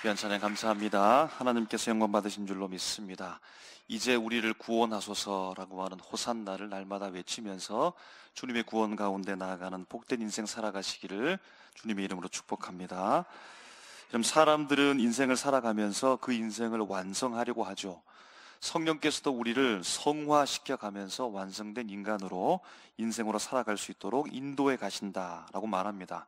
귀한 찬양 감사합니다. 하나님께서 영광 받으신 줄로 믿습니다. 이제 우리를 구원하소서라고 하는 호산나를 날마다 외치면서 주님의 구원 가운데 나아가는 복된 인생 살아가시기를 주님의 이름으로 축복합니다. 그럼 사람들은 인생을 살아가면서 그 인생을 완성하려고 하죠. 성령께서도 우리를 성화시켜 가면서 완성된 인간으로 인생으로 살아갈 수 있도록 인도해 가신다라고 말합니다.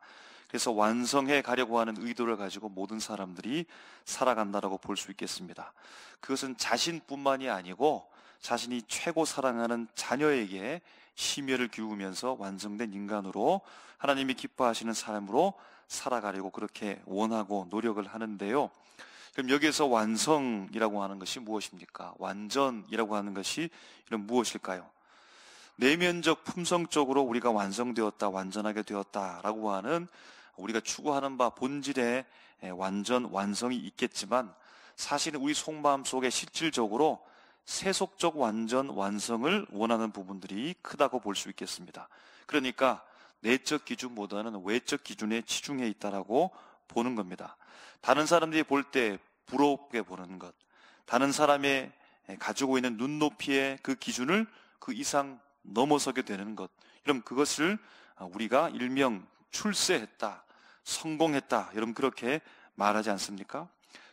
그래서 완성해 가려고 하는 의도를 가지고 모든 사람들이 살아간다라고 볼 수 있겠습니다. 그것은 자신뿐만이 아니고 자신이 최고 사랑하는 자녀에게 심혈을 기울이면서 완성된 인간으로 하나님이 기뻐하시는 삶으로 살아가려고 그렇게 원하고 노력을 하는데요. 그럼 여기에서 완성이라고 하는 것이 무엇입니까? 완전이라고 하는 것이 이런 무엇일까요? 내면적 품성적으로 우리가 완성되었다, 완전하게 되었다라고 하는 우리가 추구하는 바 본질의 완성이 있겠지만 사실은 우리 속마음 속에 실질적으로 세속적 완성을 원하는 부분들이 크다고 볼 수 있겠습니다. 그러니까 내적 기준보다는 외적 기준에 치중해 있다라고 보는 겁니다. 다른 사람들이 볼 때 부럽게 보는 것, 다른 사람의 가지고 있는 눈높이의 그 기준을 그 이상 넘어서게 되는 것, 이런 그것을 우리가 일명 출세했다, 성공했다, 여러분 그렇게 말하지 않습니까?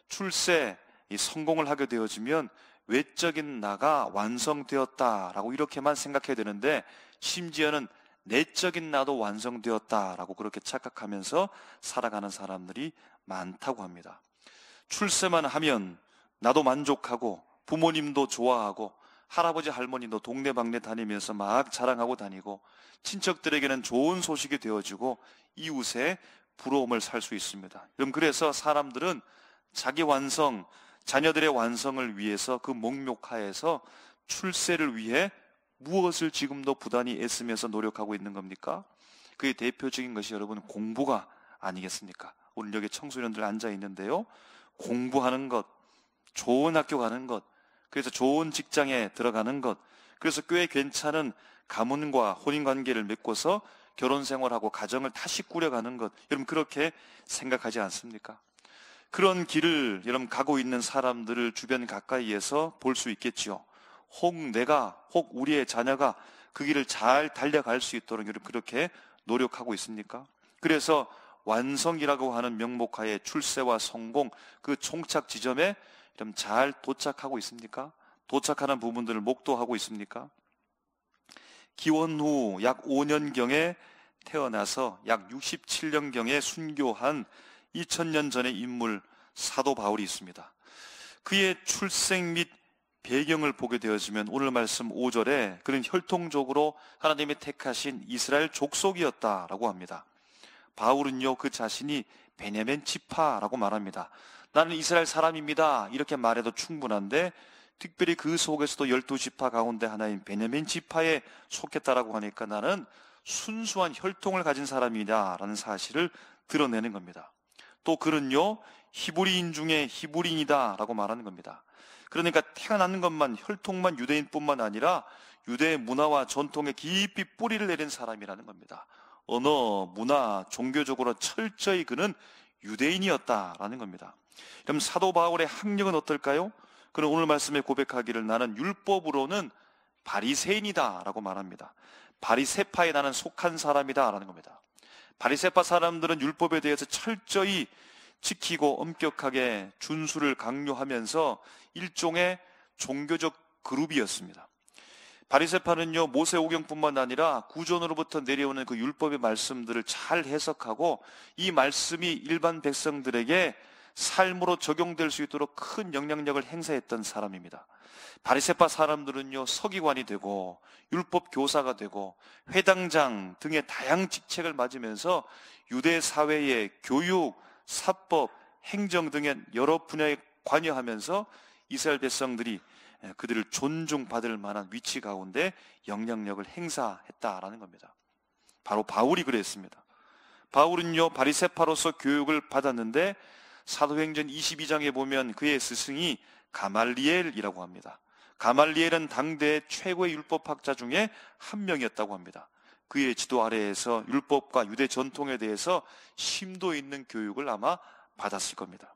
출세, 이 성공을 하게 되어지면 외적인 나가 완성되었다라고 이렇게만 생각해야 되는데 심지어는 내적인 나도 완성되었다라고 그렇게 착각하면서 살아가는 사람들이 많다고 합니다. 출세만 하면 나도 만족하고 부모님도 좋아하고 할아버지 할머니도 동네방네 다니면서 막 자랑하고 다니고 친척들에게는 좋은 소식이 되어지고 이웃의 부러움을 살 수 있습니다. 그럼 그래서 사람들은 자기 완성, 자녀들의 완성을 위해서 그 목욕하에서 출세를 위해 무엇을 지금도 부단히 애쓰면서 노력하고 있는 겁니까? 그의 대표적인 것이 여러분 공부가 아니겠습니까? 오늘 여기 청소년들 앉아 있는데요. 공부하는 것, 좋은 학교 가는 것, 그래서 좋은 직장에 들어가는 것, 그래서 꽤 괜찮은 가문과 혼인관계를 맺고서 결혼 생활하고 가정을 다시 꾸려가는 것, 여러분 그렇게 생각하지 않습니까? 그런 길을 여러분 가고 있는 사람들을 주변 가까이에서 볼 수 있겠죠. 혹 우리의 자녀가 그 길을 잘 달려갈 수 있도록 여러분 그렇게 노력하고 있습니까? 그래서 완성이라고 하는 명목하에 출세와 성공, 그 종착 지점에 좀 잘 도착하고 있습니까? 도착하는 부분들을 목도하고 있습니까? 기원 후 약 5년경에 태어나서 약 67년경에 순교한 2000년 전의 인물 사도 바울이 있습니다. 그의 출생 및 배경을 보게 되어지면 오늘 말씀 5절에 그는 혈통적으로 하나님이 택하신 이스라엘 족속이었다라고 합니다. 바울은요 그 자신이 베냐민 지파라고 말합니다. 나는 이스라엘 사람입니다 이렇게 말해도 충분한데 특별히 그 속에서도 12지파 가운데 하나인 베냐민 지파에 속했다라고 하니까 나는 순수한 혈통을 가진 사람이다 라는 사실을 드러내는 겁니다. 또 그는요 히브리인 중에 히브리인이다 라고 말하는 겁니다. 그러니까 태어나는 것만 혈통만 유대인뿐만 아니라 유대의 문화와 전통에 깊이 뿌리를 내린 사람이라는 겁니다. 언어, 문화, 종교적으로 철저히 그는 유대인이었다라는 겁니다. 그럼 사도 바울의 학력은 어떨까요? 그는 오늘 말씀에 고백하기를 나는 율법으로는 바리새인이다 라고 말합니다. 바리새파에 나는 속한 사람이다 라는 겁니다. 바리새파 사람들은 율법에 대해서 철저히 지키고 엄격하게 준수를 강요하면서 일종의 종교적 그룹이었습니다. 바리새파는요 모세오경뿐만 아니라 구전으로부터 내려오는 그 율법의 말씀들을 잘 해석하고 이 말씀이 일반 백성들에게 삶으로 적용될 수 있도록 큰 영향력을 행사했던 사람입니다. 바리새파 사람들은요 서기관이 되고 율법 교사가 되고 회당장 등의 다양한 직책을 맡으면서 유대 사회의 교육, 사법, 행정 등의 여러 분야에 관여하면서 이스라엘 백성들이 그들을 존중받을 만한 위치 가운데 영향력을 행사했다라는 겁니다. 바로 바울이 그랬습니다. 바울은요 바리새파로서 교육을 받았는데 사도행전 22장에 보면 그의 스승이 가말리엘이라고 합니다. 가말리엘은 당대 최고의 율법학자 중에 한 명이었다고 합니다. 그의 지도 아래에서 율법과 유대 전통에 대해서 심도 있는 교육을 아마 받았을 겁니다.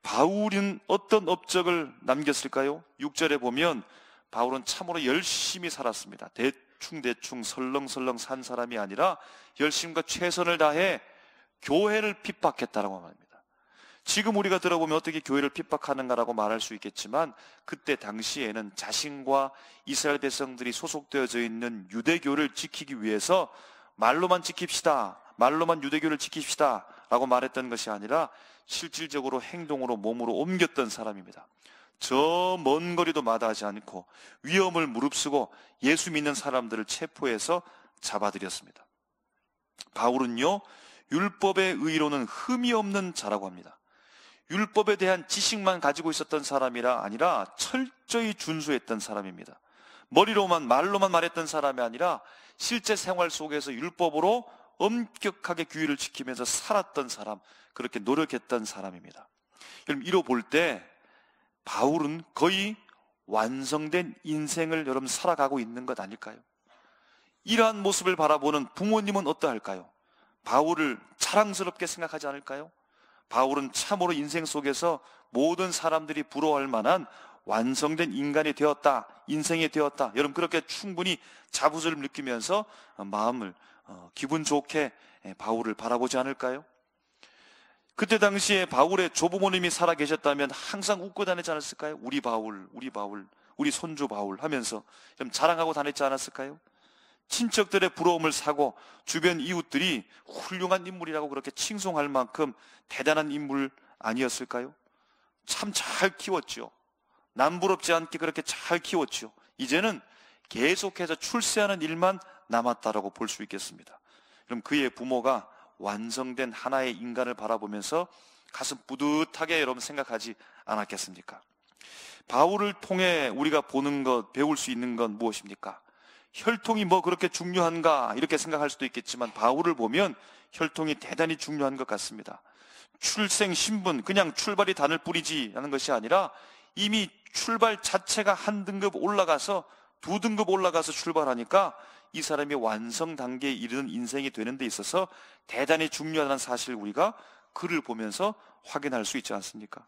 바울은 어떤 업적을 남겼을까요? 6절에 보면 바울은 참으로 열심히 살았습니다. 대충 설렁설렁 산 사람이 아니라 열심과 최선을 다해 교회를 핍박했다라고 말합니다. 지금 우리가 들어보면 어떻게 교회를 핍박하는가라고 말할 수 있겠지만, 그때 당시에는 자신과 이스라엘 백성들이 소속되어져 있는 유대교를 지키기 위해서 말로만 지킵시다, 말로만 유대교를 지킵시다 라고 말했던 것이 아니라 실질적으로 행동으로 몸으로 옮겼던 사람입니다. 저 먼 거리도 마다하지 않고 위험을 무릅쓰고 예수 믿는 사람들을 체포해서 잡아들였습니다. 바울은요, 율법의 의로는 흠이 없는 자라고 합니다. 율법에 대한 지식만 가지고 있었던 사람이라 아니라 철저히 준수했던 사람입니다. 말로만 말했던 사람이 아니라 실제 생활 속에서 율법으로 엄격하게 규율을 지키면서 살았던 사람, 그렇게 노력했던 사람입니다. 여러분, 이로 볼 때 바울은 거의 완성된 인생을 여러분 살아가고 있는 것 아닐까요? 이러한 모습을 바라보는 부모님은 어떠할까요? 바울을 자랑스럽게 생각하지 않을까요? 바울은 참으로 인생 속에서 모든 사람들이 부러워할 만한 완성된 인간이 되었다, 인생이 되었다. 여러분, 그렇게 충분히 자부심을 느끼면서 마음을 기분 좋게 바울을 바라보지 않을까요? 그때 당시에 바울의 조부모님이 살아 계셨다면 항상 웃고 다니지 않았을까요? 우리 바울, 우리 손주 바울 하면서 좀 자랑하고 다녔지 않았을까요? 친척들의 부러움을 사고 주변 이웃들이 훌륭한 인물이라고 그렇게 칭송할 만큼 대단한 인물 아니었을까요? 참 잘 키웠죠. 남부럽지 않게 그렇게 잘 키웠죠. 이제는 계속해서 출세하는 일만 남았다라고 볼 수 있겠습니다. 그럼 그의 부모가 완성된 하나의 인간을 바라보면서 가슴 뿌듯하게 여러분 생각하지 않았겠습니까? 바울을 통해 우리가 보는 것, 배울 수 있는 건 무엇입니까? 혈통이 뭐 그렇게 중요한가 이렇게 생각할 수도 있겠지만, 바울을 보면 혈통이 대단히 중요한 것 같습니다. 출생 신분, 그냥 출발이 단을 뿌리지 하는 것이 아니라 이미 출발 자체가 한 등급 올라가서 두 등급 올라가서 출발하니까 이 사람이 완성 단계에 이르는 인생이 되는 데 있어서 대단히 중요하다는 사실을 우리가 그를 보면서 확인할 수 있지 않습니까?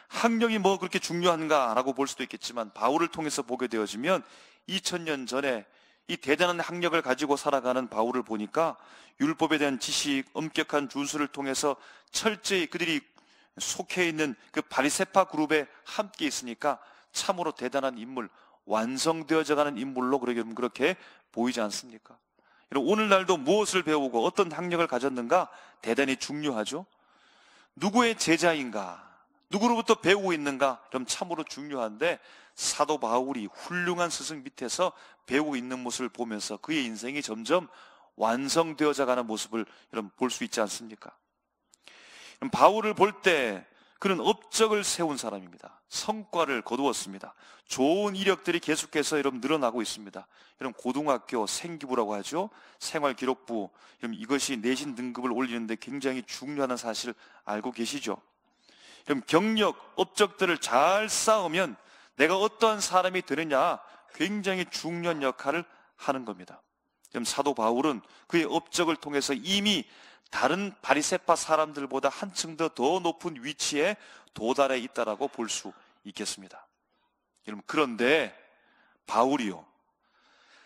학력이 뭐 그렇게 중요한가라고 볼 수도 있겠지만, 바울을 통해서 보게 되어지면 2000년 전에 이 대단한 학력을 가지고 살아가는 바울을 보니까 율법에 대한 지식, 엄격한 준수를 통해서 철저히 그들이 속해 있는 그 바리새파 그룹에 함께 있으니까 참으로 대단한 인물, 완성되어져 가는 인물로 그렇게 보이지 않습니까? 오늘날도 무엇을 배우고 어떤 학력을 가졌는가 대단히 중요하죠. 누구의 제자인가, 누구로부터 배우고 있는가 좀 참으로 중요한데, 사도 바울이 훌륭한 스승 밑에서 배우고 있는 모습을 보면서 그의 인생이 점점 완성되어져 가는 모습을 여러분 볼 수 있지 않습니까? 바울을 볼 때 그는 업적을 세운 사람입니다. 성과를 거두었습니다. 좋은 이력들이 계속해서 여러분 늘어나고 있습니다. 여러분, 고등학교 생기부라고 하죠. 생활기록부, 여러분 이것이 내신 등급을 올리는데 굉장히 중요한 사실을 알고 계시죠? 그럼 경력, 업적들을 잘 쌓으면 내가 어떠한 사람이 되느냐 굉장히 중요한 역할을 하는 겁니다. 그럼 사도 바울은 그의 업적을 통해서 이미 다른 바리새파 사람들보다 한층 더 높은 위치에 도달해 있다라고 볼 수 있겠습니다. 여러분, 그런데 바울이요,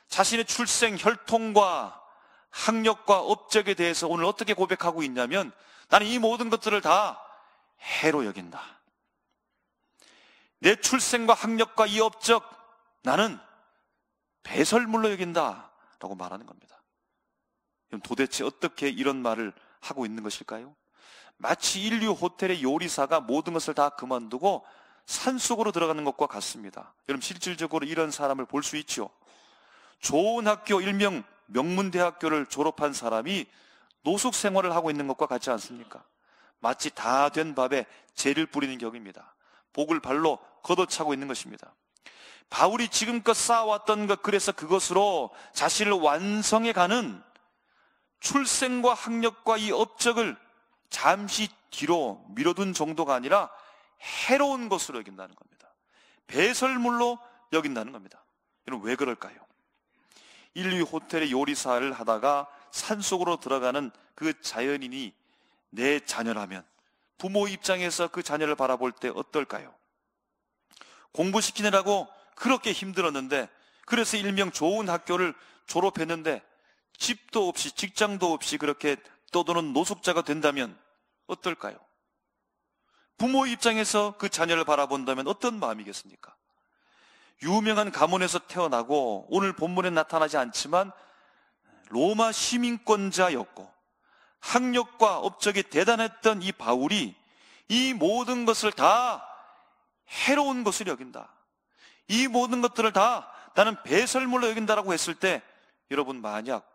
자신의 출생 혈통과 학력과 업적에 대해서 오늘 어떻게 고백하고 있냐면, 나는 이 모든 것들을 다 해로 여긴다. 내 출생과 학력과 이 업적, 나는 배설물로 여긴다 라고 말하는 겁니다. 그럼 도대체 어떻게 이런 말을 하고 있는 것일까요? 마치 인류 호텔의 요리사가 모든 것을 다 그만두고 산속으로 들어가는 것과 같습니다. 여러분, 실질적으로 이런 사람을 볼 수 있죠. 좋은 학교, 일명 명문대학교를 졸업한 사람이 노숙 생활을 하고 있는 것과 같지 않습니까? 마치 다 된 밥에 재를 뿌리는 격입니다. 복을 발로 걷어차고 있는 것입니다. 바울이 지금껏 쌓아왔던 것, 그래서 그것으로 자신을 완성해가는 출생과 학력과 이 업적을 잠시 뒤로 미뤄둔 정도가 아니라 해로운 것으로 여긴다는 겁니다. 배설물로 여긴다는 겁니다. 여러분, 왜 그럴까요? 인류 호텔의 요리사를 하다가 산속으로 들어가는 그 자연인이 내 자녀라면, 부모 입장에서 그 자녀를 바라볼 때 어떨까요? 공부시키느라고 그렇게 힘들었는데, 그래서 일명 좋은 학교를 졸업했는데 집도 없이 직장도 없이 그렇게 떠도는 노숙자가 된다면 어떨까요? 부모 입장에서 그 자녀를 바라본다면 어떤 마음이겠습니까? 유명한 가문에서 태어나고 오늘 본문에 나타나지 않지만 로마 시민권자였고 학력과 업적이 대단했던 이 바울이 이 모든 것을 다 해로운 것을 여긴다, 이 모든 것들을 다 나는 배설물로 여긴다라고 했을 때, 여러분 만약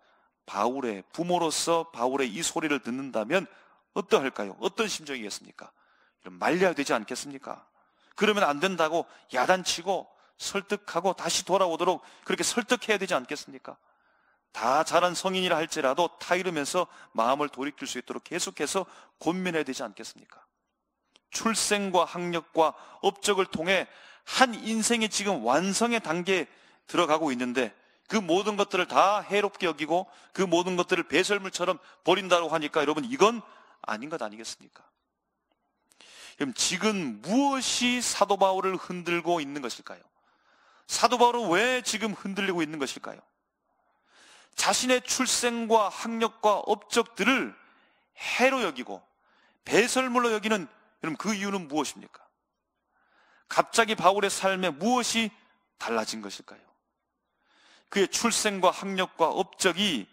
바울의 부모로서 바울의 이 소리를 듣는다면 어떠할까요? 어떤 심정이겠습니까? 말려야 되지 않겠습니까? 그러면 안 된다고 야단치고 설득하고 다시 돌아오도록 그렇게 설득해야 되지 않겠습니까? 다 자란 성인이라 할지라도 타이르면서 마음을 돌이킬 수 있도록 계속해서 권면해야 되지 않겠습니까? 출생과 학력과 업적을 통해 한 인생이 지금 완성의 단계에 들어가고 있는데 그 모든 것들을 다 해롭게 여기고 그 모든 것들을 배설물처럼 버린다고 하니까 여러분, 이건 아닌 것 아니겠습니까? 그럼 지금 무엇이 사도 바울을 흔들고 있는 것일까요? 사도 바울은 왜 지금 흔들리고 있는 것일까요? 자신의 출생과 학력과 업적들을 해로 여기고 배설물로 여기는, 여러분, 그 이유는 무엇입니까? 갑자기 바울의 삶에 무엇이 달라진 것일까요? 그의 출생과 학력과 업적이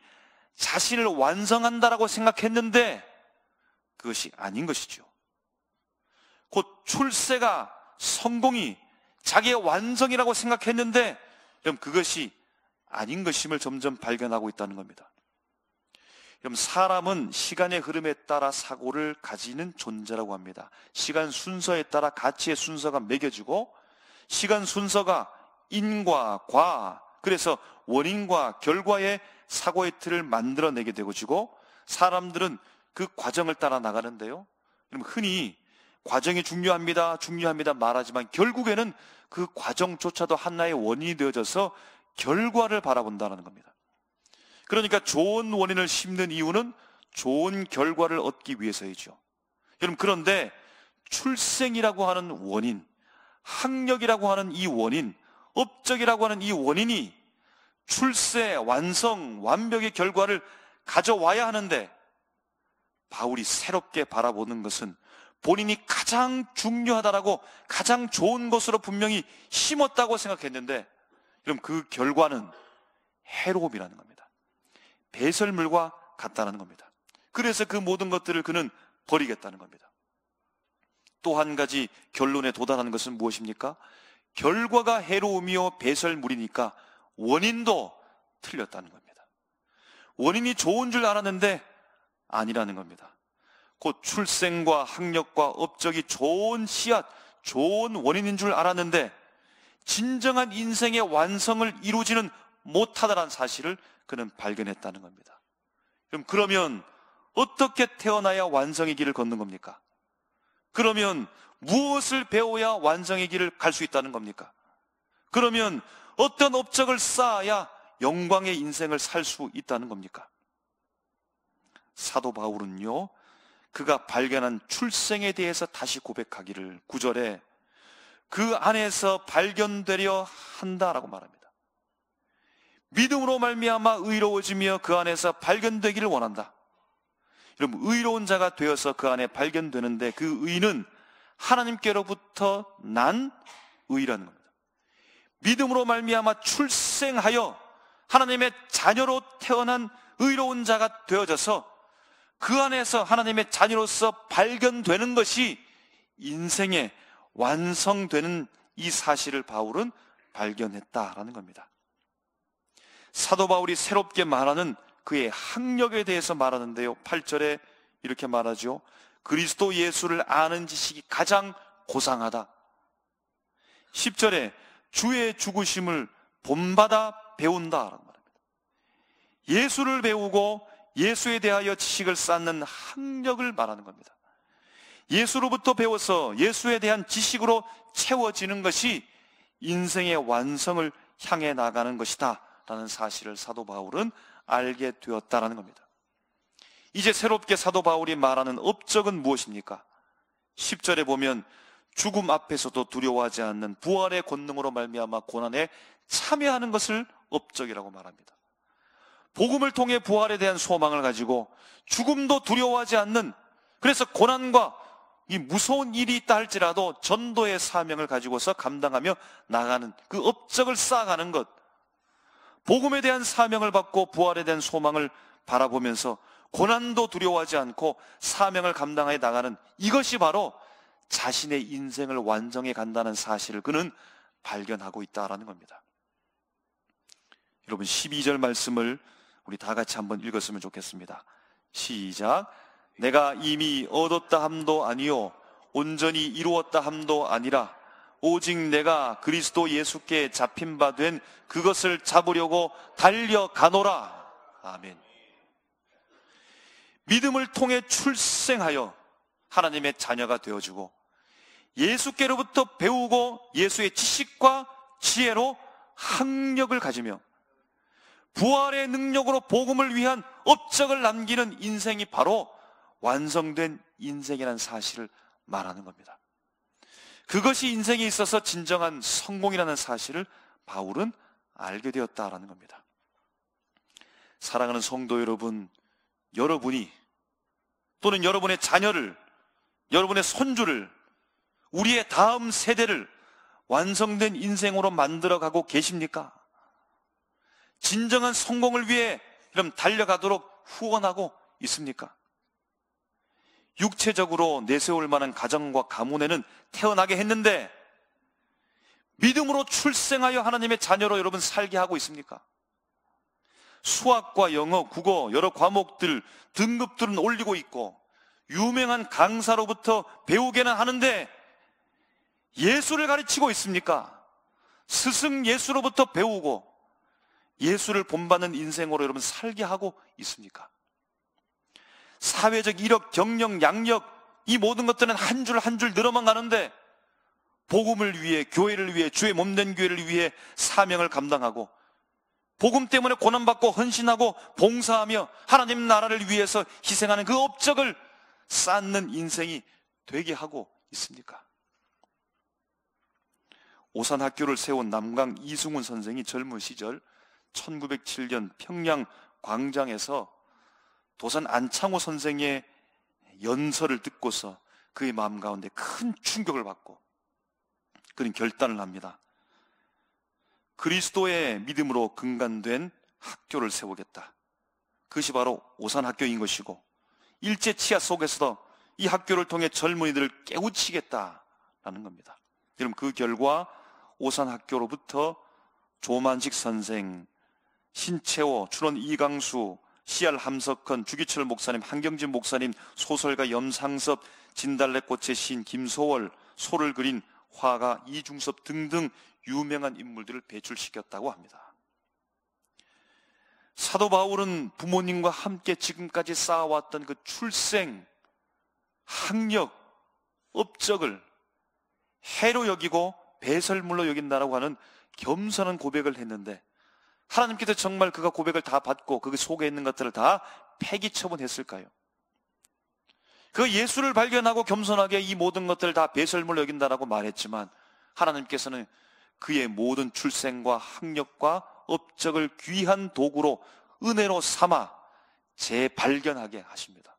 자신을 완성한다라고 생각했는데 그것이 아닌 것이죠. 곧 출세가, 성공이 자기의 완성이라고 생각했는데 그럼 그것이 아닌 것임을 점점 발견하고 있다는 겁니다. 그럼 사람은 시간의 흐름에 따라 사고를 가지는 존재라고 합니다. 시간 순서에 따라 가치의 순서가 매겨지고, 시간 순서가 인과 과, 그래서 원인과 결과의 사고의 틀을 만들어내게 되고지고, 사람들은 그 과정을 따라 나가는데요, 그럼 흔히 과정이 중요합니다 말하지만 결국에는 그 과정조차도 하나의 원인이 되어져서 결과를 바라본다는 겁니다. 그러니까 좋은 원인을 심는 이유는 좋은 결과를 얻기 위해서이죠. 여러분, 그런데 출생이라고 하는 원인, 학력이라고 하는 이 원인, 업적이라고 하는 이 원인이 출세, 완성, 완벽의 결과를 가져와야 하는데, 바울이 새롭게 바라보는 것은 본인이 가장 중요하다라고, 가장 좋은 것으로 분명히 심었다고 생각했는데, 그럼 그 결과는 해로움이라는 겁니다. 배설물과 같다는 겁니다. 그래서 그 모든 것들을 그는 버리겠다는 겁니다. 또 한 가지 결론에 도달하는 것은 무엇입니까? 결과가 해로움이요 배설물이니까 원인도 틀렸다는 겁니다. 원인이 좋은 줄 알았는데 아니라는 겁니다. 곧 출생과 학력과 업적이 좋은 씨앗, 좋은 원인인 줄 알았는데 진정한 인생의 완성을 이루지는 못하다는 사실을 그는 발견했다는 겁니다. 그러면 어떻게 태어나야 완성의 길을 걷는 겁니까? 그러면 무엇을 배워야 완성의 길을 갈 수 있다는 겁니까? 그러면 어떤 업적을 쌓아야 영광의 인생을 살 수 있다는 겁니까? 사도 바울은요, 그가 발견한 출생에 대해서 다시 고백하기를 9절에 그 안에서 발견되려 한다라고 말합니다. 믿음으로 말미암아 의로워지며 그 안에서 발견되기를 원한다. 여러분, 의로운 자가 되어서 그 안에 발견되는데 그 의는 하나님께로부터 난 의라는 겁니다. 믿음으로 말미암아 출생하여 하나님의 자녀로 태어난 의로운 자가 되어져서 그 안에서 하나님의 자녀로서 발견되는 것이 인생의 완성되는 이 사실을 바울은 발견했다라는 겁니다. 사도 바울이 새롭게 말하는 그의 학력에 대해서 말하는데요, 8절에 이렇게 말하죠. 그리스도 예수를 아는 지식이 가장 고상하다. 10절에 주의 죽으심을 본받아 배운다라고 말합니다. 예수를 배우고 예수에 대하여 지식을 쌓는 학력을 말하는 겁니다. 예수로부터 배워서 예수에 대한 지식으로 채워지는 것이 인생의 완성을 향해 나가는 것이다 라는 사실을 사도 바울은 알게 되었다라는 겁니다. 이제 새롭게 사도 바울이 말하는 업적은 무엇입니까? 10절에 보면 죽음 앞에서도 두려워하지 않는 부활의 권능으로 말미암아 고난에 참여하는 것을 업적이라고 말합니다. 복음을 통해 부활에 대한 소망을 가지고 죽음도 두려워하지 않는, 그래서 고난과 이 무서운 일이 있다 할지라도 전도의 사명을 가지고서 감당하며 나가는 그 업적을 쌓아가는 것, 복음에 대한 사명을 받고 부활에 대한 소망을 바라보면서 고난도 두려워하지 않고 사명을 감당해 나가는, 이것이 바로 자신의 인생을 완성해 간다는 사실을 그는 발견하고 있다라는 겁니다. 여러분, 12절 말씀을 우리 다 같이 한번 읽었으면 좋겠습니다. 시작. 내가 이미 얻었다 함도 아니요 온전히 이루었다 함도 아니라 오직 내가 그리스도 예수께 잡힌 바 된 그것을 잡으려고 달려가노라. 아멘. 믿음을 통해 출생하여 하나님의 자녀가 되어주고 예수께로부터 배우고 예수의 지식과 지혜로 학력을 가지며 부활의 능력으로 복음을 위한 업적을 남기는 인생이 바로 완성된 인생이라는 사실을 말하는 겁니다. 그것이 인생에 있어서 진정한 성공이라는 사실을 바울은 알게 되었다라는 겁니다. 사랑하는 성도 여러분, 여러분이 또는 여러분의 자녀를, 여러분의 손주를, 우리의 다음 세대를 완성된 인생으로 만들어가고 계십니까? 진정한 성공을 위해 그럼 달려가도록 후원하고 있습니까? 육체적으로 내세울 만한 가정과 가문에는 태어나게 했는데 믿음으로 출생하여 하나님의 자녀로 여러분 살게 하고 있습니까? 수학과 영어, 국어 여러 과목들 등급들은 올리고 있고 유명한 강사로부터 배우게는 하는데 예수를 가르치고 있습니까? 스승 예수로부터 배우고 예수를 본받는 인생으로 여러분 살게 하고 있습니까? 사회적 이력, 경력, 양력 이 모든 것들은 한 줄 한 줄 늘어만 가는데 복음을 위해, 교회를 위해, 주의 몸된 교회를 위해 사명을 감당하고 복음 때문에 고난받고 헌신하고 봉사하며 하나님 나라를 위해서 희생하는 그 업적을 쌓는 인생이 되게 하고 있습니까? 오산학교를 세운 남강 이승훈 선생이 젊은 시절 1907년 평양 광장에서 도산 안창호 선생의 연설을 듣고서 그의 마음 가운데 큰 충격을 받고 그는 결단을 합니다. 그리스도의 믿음으로 근간된 학교를 세우겠다. 그것이 바로 오산학교인 것이고 일제 치하 속에서도 이 학교를 통해 젊은이들을 깨우치겠다라는 겁니다. 여러분, 그 결과 오산학교로부터 조만식 선생, 신채호, 춘원 이강수, CR 함석헌, 주기철 목사님, 한경진 목사님, 소설가 염상섭, 진달래꽃의 시인 김소월, 소를 그린 화가 이중섭 등등 유명한 인물들을 배출시켰다고 합니다. 사도 바울은 부모님과 함께 지금까지 쌓아왔던 그 출생, 학력, 업적을 해로 여기고 배설물로 여긴다라고 하는 겸손한 고백을 했는데 하나님께서 정말 그가 고백을 다 받고 그 속에 있는 것들을 다 폐기 처분했을까요? 그 예수를 발견하고 겸손하게 이 모든 것들을 다 배설물로 여긴다라고 말했지만 하나님께서는 그의 모든 출생과 학력과 업적을 귀한 도구로 은혜로 삼아 재발견하게 하십니다.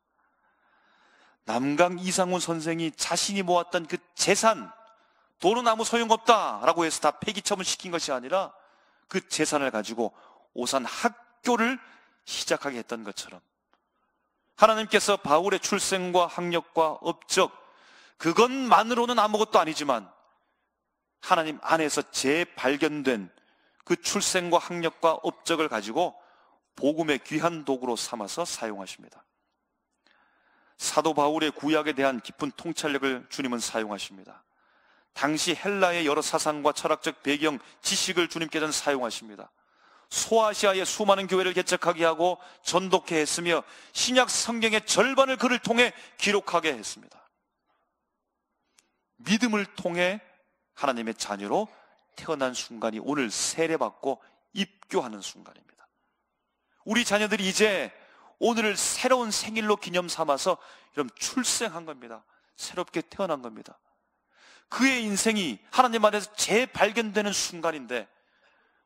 남강 이상훈 선생이 자신이 모았던 그 재산, 돈은 아무 소용없다라고 해서 다 폐기 처분시킨 것이 아니라 그 재산을 가지고 오산 학교를 시작하게 했던 것처럼 하나님께서 바울의 출생과 학력과 업적, 그것만으로는 아무것도 아니지만 하나님 안에서 재발견된 그 출생과 학력과 업적을 가지고 복음의 귀한 도구로 삼아서 사용하십니다. 사도 바울의 구약에 대한 깊은 통찰력을 주님은 사용하십니다. 당시 헬라의 여러 사상과 철학적 배경, 지식을 주님께서는 사용하십니다. 소아시아의 수많은 교회를 개척하게 하고 전독해 했으며 신약 성경의 절반을 그를 통해 기록하게 했습니다. 믿음을 통해 하나님의 자녀로 태어난 순간이 오늘 세례받고 입교하는 순간입니다. 우리 자녀들이 이제 오늘을 새로운 생일로 기념 삼아서 여러분 출생한 겁니다. 새롭게 태어난 겁니다. 그의 인생이 하나님 안에서 재발견되는 순간인데,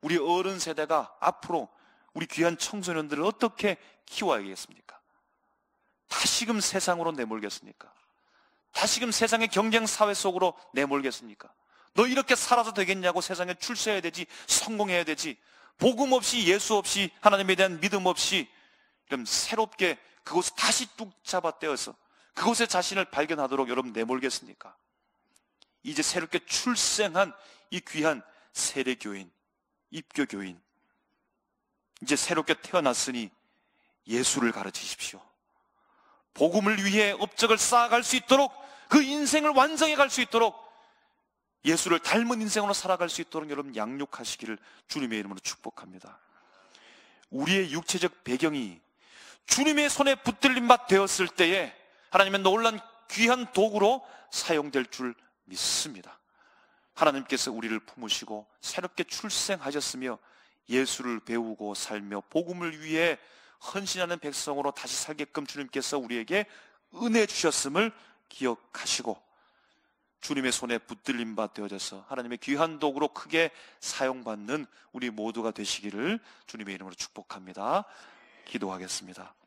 우리 어른 세대가 앞으로 우리 귀한 청소년들을 어떻게 키워야겠습니까? 다시금 세상으로 내몰겠습니까? 다시금 세상의 경쟁 사회 속으로 내몰겠습니까? 너 이렇게 살아도 되겠냐고 세상에 출세해야 되지, 성공해야 되지, 복음 없이, 예수 없이, 하나님에 대한 믿음 없이, 그럼 새롭게 그곳을 다시 뚝 잡아 떼어서 그곳에 자신을 발견하도록 여러분 내몰겠습니까? 이제 새롭게 출생한 이 귀한 세례교인, 입교교인, 이제 새롭게 태어났으니 예수를 가르치십시오. 복음을 위해 업적을 쌓아갈 수 있도록, 그 인생을 완성해 갈 수 있도록, 예수를 닮은 인생으로 살아갈 수 있도록 여러분 양육하시기를 주님의 이름으로 축복합니다. 우리의 육체적 배경이 주님의 손에 붙들림 바 되었을 때에 하나님의 놀란 귀한 도구로 사용될 줄 믿습니다. 하나님께서 우리를 품으시고 새롭게 출생하셨으며 예수를 배우고 살며 복음을 위해 헌신하는 백성으로 다시 살게끔 주님께서 우리에게 은혜 주셨음을 기억하시고 주님의 손에 붙들림 바 되어져서 하나님의 귀한 도구로 크게 사용받는 우리 모두가 되시기를 주님의 이름으로 축복합니다. 기도하겠습니다.